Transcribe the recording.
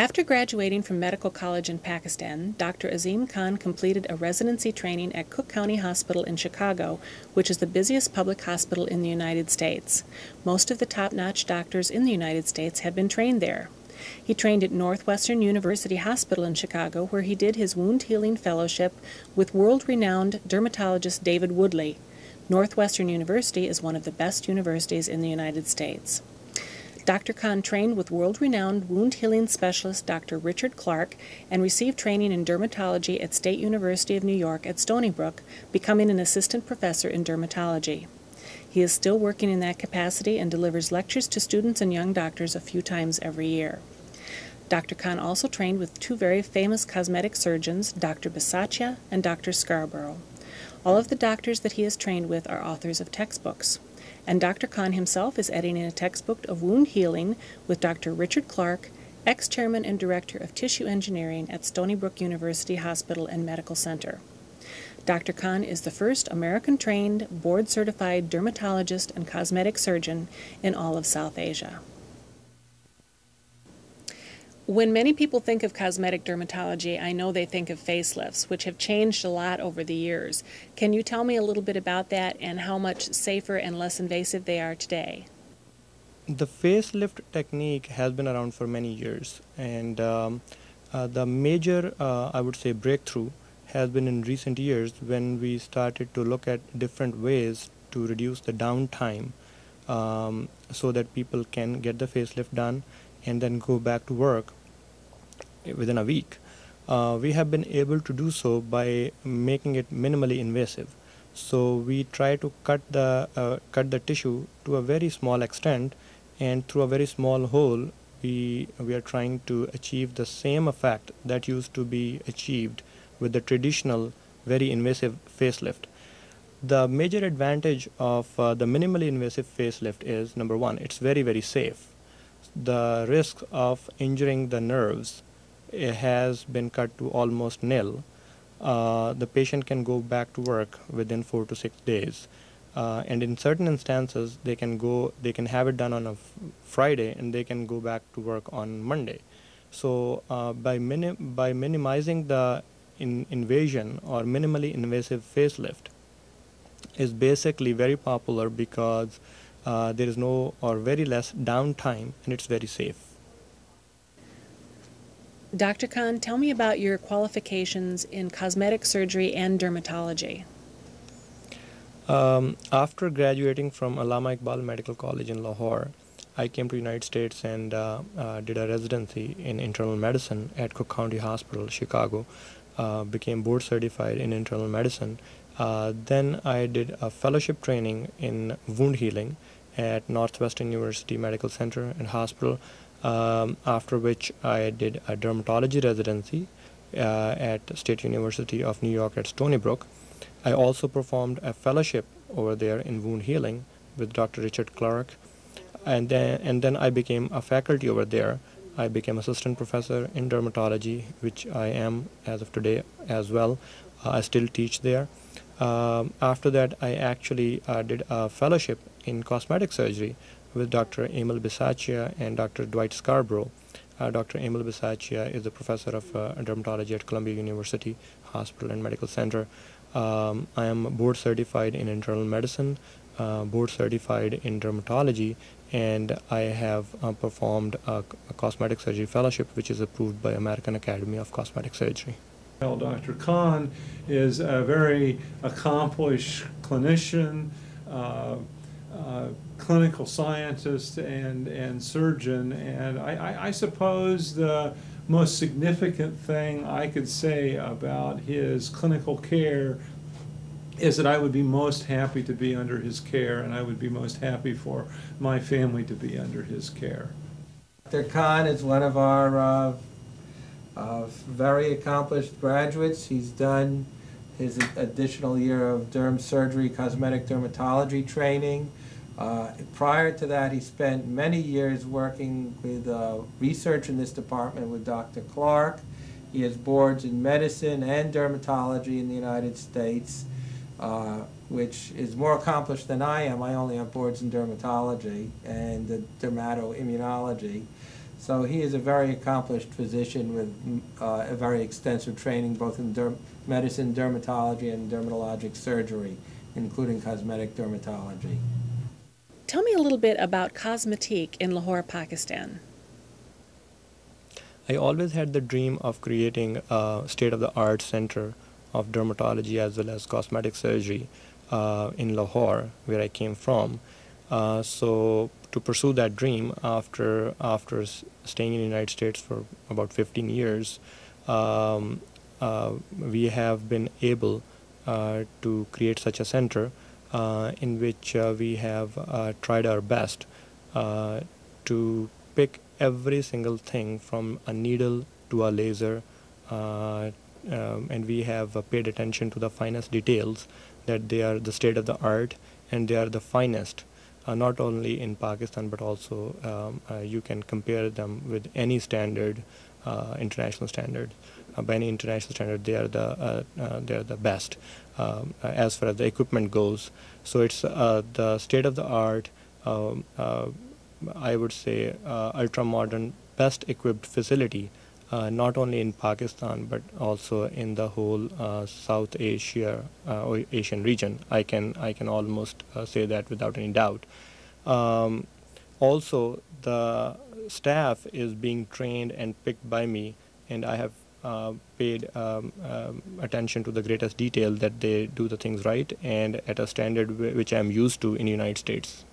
After graduating from medical college in Pakistan, Dr. Azim Khan completed a residency training at Cook County Hospital in Chicago, which is the busiest public hospital in the United States. Most of the top-notch doctors in the United States have been trained there. He trained at Northwestern University Hospital in Chicago, where he did his wound healing fellowship with world-renowned dermatologist David Woodley. Northwestern University is one of the best universities in the United States. Dr. Khan trained with world-renowned wound healing specialist Dr. Richard Clark and received training in dermatology at State University of New York at Stony Brook, becoming an assistant professor in dermatology. He is still working in that capacity and delivers lectures to students and young doctors a few times every year. Dr. Khan also trained with two very famous cosmetic surgeons, Dr. Bisaccia and Dr. Scarborough. All of the doctors that he has trained with are authors of textbooks. And Dr. Khan himself is editing a textbook of wound healing with Dr. Richard Clark, ex-chairman and director of tissue engineering at Stony Brook University Hospital and Medical Center. Dr. Khan is the first American-trained, board-certified dermatologist and cosmetic surgeon in all of South Asia. When many people think of cosmetic dermatology, I know they think of facelifts, which have changed a lot over the years. Can you tell me a little bit about that and how much safer and less invasive they are today? The facelift technique has been around for many years, and the major, I would say, breakthrough has been in recent years when we started to look at different ways to reduce the downtime so that people can get the facelift done and then go back to work within a week. We have been able to do so by making it minimally invasive. So we try to cut the tissue to a very small extent, and through a very small hole we are trying to achieve the same effect that used to be achieved with the traditional very invasive facelift. The major advantage of the minimally invasive facelift is, number one, it's very, very safe. The risk of injuring the nerves has been cut to almost nil. The patient can go back to work within 4 to 6 days, and in certain instances they can have it done on a Friday and they can go back to work on Monday. So by minimizing the invasion or minimally invasive facelift is basically very popular because there is no or very less downtime and it's very safe. Dr. Khan, tell me about your qualifications in cosmetic surgery and dermatology. After graduating from Allama Iqbal Medical College in Lahore, I came to the United States and did a residency in internal medicine at Cook County Hospital, Chicago, became board certified in internal medicine. Then I did a fellowship training in wound healing at Northwestern University Medical Center and Hospital, after which I did a dermatology residency at State University of New York at Stony Brook. I also performed a fellowship over there in wound healing with Dr. Richard Clark, and then I became a faculty over there. I became assistant professor in dermatology, which I am as of today as well. I still teach there. After that, I actually did a fellowship in cosmetic surgery with Dr. Emil Bisaccia and Dr. Dwight Scarborough. Dr. Emil Bisaccia is a professor of dermatology at Columbia University Hospital and Medical Center. I am board certified in internal medicine, board certified in dermatology, and I have performed a cosmetic surgery fellowship, which is approved by American Academy of Cosmetic Surgery. Well, Dr. Khan is a very accomplished clinician, clinical scientist, and surgeon, and I suppose the most significant thing I could say about his clinical care is that I would be most happy to be under his care, and I would be most happy for my family to be under his care. Dr. Khan is one of our very accomplished graduates. He's done his additional year of derm surgery, cosmetic dermatology training. Prior to that, he spent many years working with research in this department with Dr. Clark. He has boards in medicine and dermatology in the United States, which is more accomplished than I am. I only have boards in dermatology and dermatoimmunology. So he is a very accomplished physician with a very extensive training both in medicine, dermatology, and dermatologic surgery, including cosmetic dermatology. Tell me a little bit about Cosmetique in Lahore, Pakistan. I always had the dream of creating a state-of-the-art center of dermatology as well as cosmetic surgery in Lahore, where I came from. So to pursue that dream, after staying in the United States for about 15 years, we have been able to create such a center in which we have tried our best to pick every single thing from a needle to a laser, and we have paid attention to the finest details, that they are the state of the art and they are the finest, not only in Pakistan but also you can compare them with any standard, international standard. By any international standard, they are the best as far as the equipment goes. So it's the state of the art. I would say ultra modern, best equipped facility, not only in Pakistan but also in the whole South Asia or Asian region. I can almost say that without any doubt. Also, the staff is being trained and picked by me, and I have paid attention to the greatest detail that they do the things right and at a standard which I'm used to in the United States.